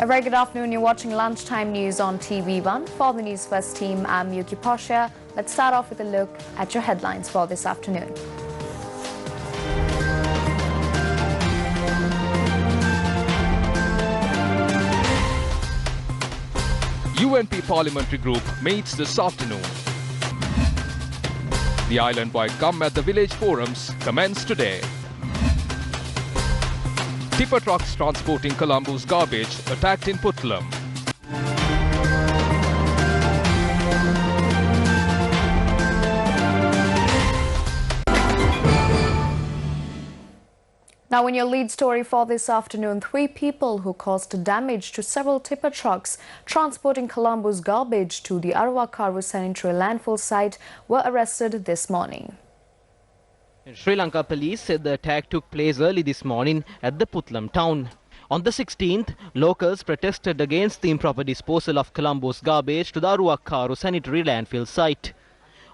A very good afternoon. You're watching Lunchtime News on TV1. For the News First team, I'm Yuki Posha. Let's start off with a look at your headlines for this afternoon. UNP Parliamentary Group meets this afternoon. The Islandwide Gamba at the village forums commence today. Tipper trucks transporting Colombo's garbage attacked in Bulletin. Now, in your lead story for this afternoon, 3 people who caused damage to several tipper trucks transporting Colombo's garbage to the Arwakaru sanitary landfill site were arrested this morning. Sri Lanka police said the attack took place early this morning at the Bulletin town. On the 16th, locals protested against the improper disposal of Colombo's garbage to the Arwakaru sanitary landfill site.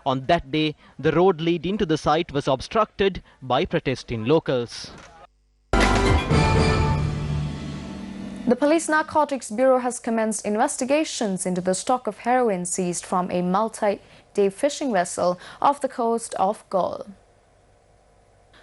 On that day, the road leading to the site was obstructed by protesting locals. The Police Narcotics Bureau has commenced investigations into the stock of heroin seized from a multi-day fishing vessel off the coast of Galle.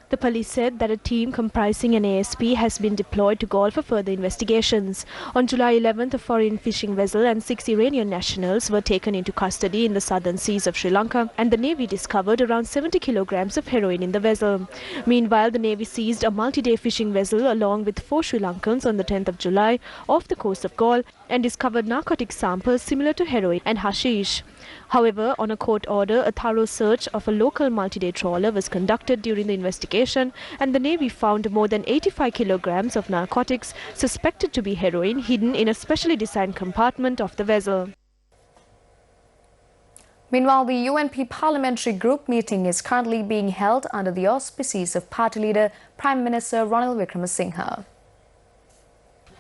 The police said that a team comprising an ASP has been deployed to Galle for further investigations. On July 11th, a foreign fishing vessel and 6 Iranian nationals were taken into custody in the southern seas of Sri Lanka, and the Navy discovered around 70 kilograms of heroin in the vessel. Meanwhile, the Navy seized a multi-day fishing vessel along with 4 Sri Lankans on the 10th of July off the coast of Galle and discovered narcotic samples similar to heroin and hashish. However, on a court order, a thorough search of a local multi-day trawler was conducted during the investigation, and the Navy found more than 85 kilograms of narcotics suspected to be heroin hidden in a specially designed compartment of the vessel. Meanwhile, the UNP Parliamentary Group meeting is currently being held under the auspices of party leader Prime Minister Ranil Wickremesinghe.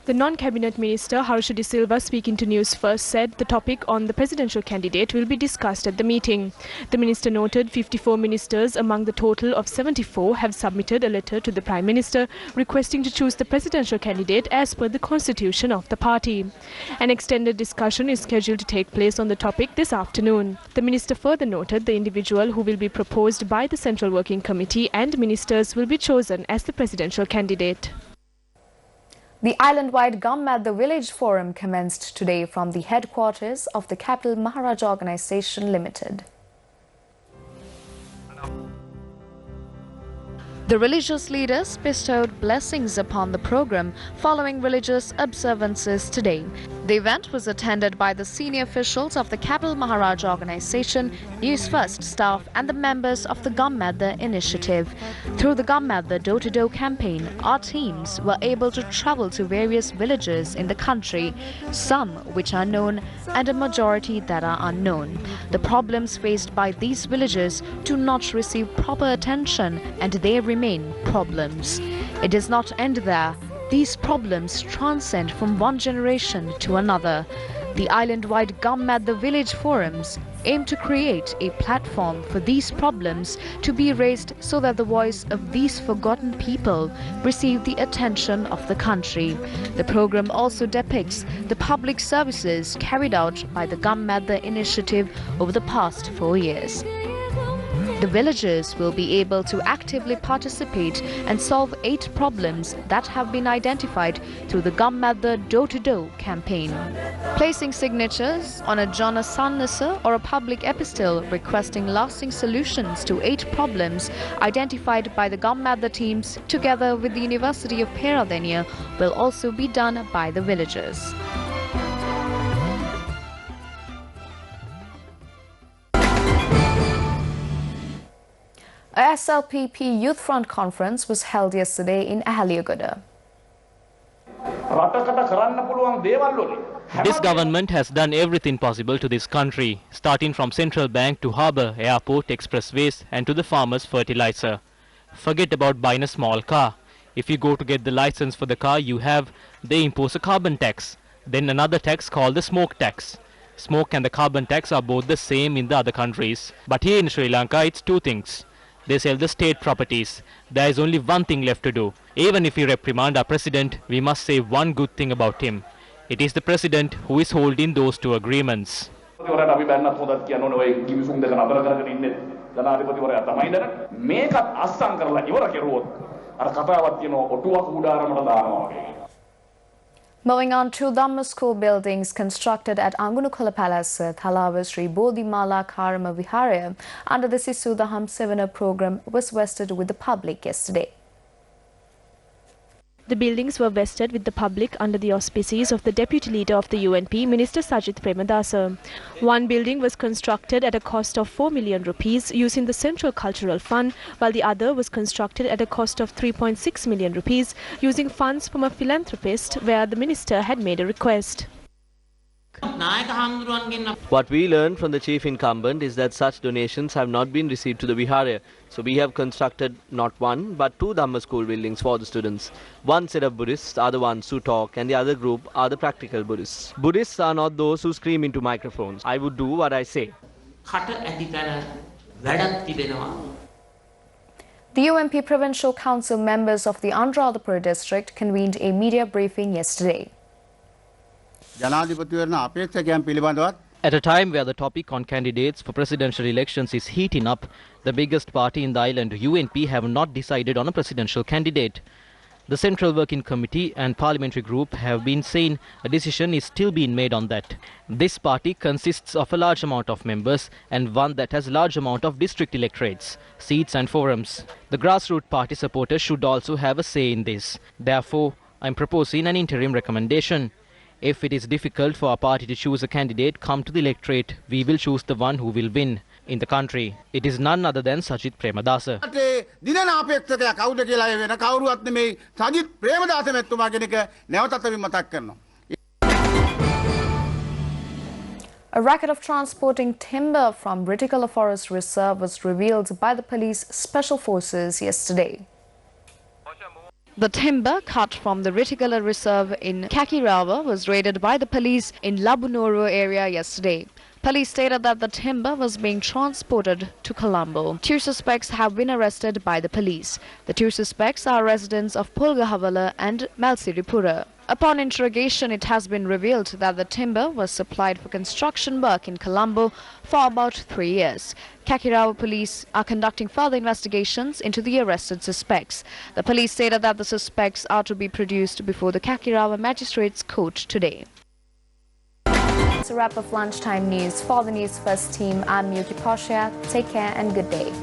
The non-cabinet minister Harsha De Silva, speaking to News First, said the topic on the presidential candidate will be discussed at the meeting. The minister noted 54 ministers among the total of 74 have submitted a letter to the Prime Minister requesting to choose the presidential candidate as per the constitution of the party. An extended discussion is scheduled to take place on the topic this afternoon. The minister further noted the individual who will be proposed by the Central Working Committee and ministers will be chosen as the presidential candidate. The Islandwide Gamba at the Village Forum commenced today from the headquarters of the Capital Maharaj Organisation Limited. The religious leaders bestowed blessings upon the program following religious observances today. The event was attended by the senior officials of the Capital Maharaj Organisation, Newsfirst staff and the members of the Gamba initiative. Through the Gamba door-to-door campaign, our teams were able to travel to various villages in the country, some which are known and a majority that are unknown. The problems faced by these villages do not receive proper attention and they remain problems. It does not end there. These problems transcend from one generation to another. The Islandwide Gamba at the Village Forums aim to create a platform for these problems to be raised so that the voice of these forgotten people receive the attention of the country. The program also depicts the public services carried out by the Gamba initiative over the past 4 years. The villagers will be able to actively participate and solve 8 problems that have been identified through the Gamba door-to-door campaign. Placing signatures on a Jana Sannasa or a public epistle requesting lasting solutions to 8 problems identified by the Gamba teams together with the University of Peradeniya will also be done by the villagers. A SLPP Youth Front conference was held yesterday in Ahaliyagoda. This government has done everything possible to this country, starting from central bank to harbour, airport, expressways and to the farmers' fertilizer. Forget about buying a small car. If you go to get the license for the car you have, they impose a carbon tax. Then another tax called the smoke tax. Smoke and the carbon tax are both the same in the other countries. But here in Sri Lanka it's 2 things. They sell the state properties. There is only one thing left to do. Even if we reprimand our president, we must say one good thing about him. It is the president who is holding those two agreements. Moving on to Dhamma school buildings constructed at Angunukula Palace, Thalava Sri Bodhimala Karma Viharaya under the Sisu Daham Sevana program was vested with the public yesterday. The buildings were vested with the public under the auspices of the Deputy Leader of the UNP, Minister Sajith Premadasa. One building was constructed at a cost of 4 million rupees using the Central Cultural Fund, while the other was constructed at a cost of 3.6 million rupees using funds from a philanthropist where the Minister had made a request. What we learned from the chief incumbent is that such donations have not been received to the Viharaya. So we have constructed not one but two Dhamma school buildings for the students. One set of Buddhists are the ones who talk and the other group are the practical Buddhists. Buddhists are not those who scream into microphones. I would do what I say. The UNP Provincial Council members of the Anuradhapura district convened a media briefing yesterday. At a time where the topic on candidates for presidential elections is heating up, the biggest party in the island, UNP, have not decided on a presidential candidate. The Central Working Committee and Parliamentary Group have been saying a decision is still being made on that. This party consists of a large amount of members and one that has a large amount of district electorates, seats and forums. The grassroots party supporters should also have a say in this. Therefore, I am proposing an interim recommendation. If it is difficult for our party to choose a candidate come to the electorate, we will choose the one who will win in the country. It is none other than Sajith Premadasa. A racket of transporting timber from Ritikala Forest Reserve was revealed by the police special forces yesterday. The timber cut from the Ritikala Reserve in Kakirawa was raided by the police in Labunoru area yesterday. Police stated that the timber was being transported to Colombo. Two suspects have been arrested by the police. The two suspects are residents of Pulgahavala and Malsiripura. Upon interrogation, it has been revealed that the timber was supplied for construction work in Colombo for about 3 years. Kakirawa police are conducting further investigations into the arrested suspects. The police stated that the suspects are to be produced before the Kakirawa Magistrates Court today. It's a wrap of lunchtime news. For the Newsfirst team, I'm Yuki Posha. Take care and good day.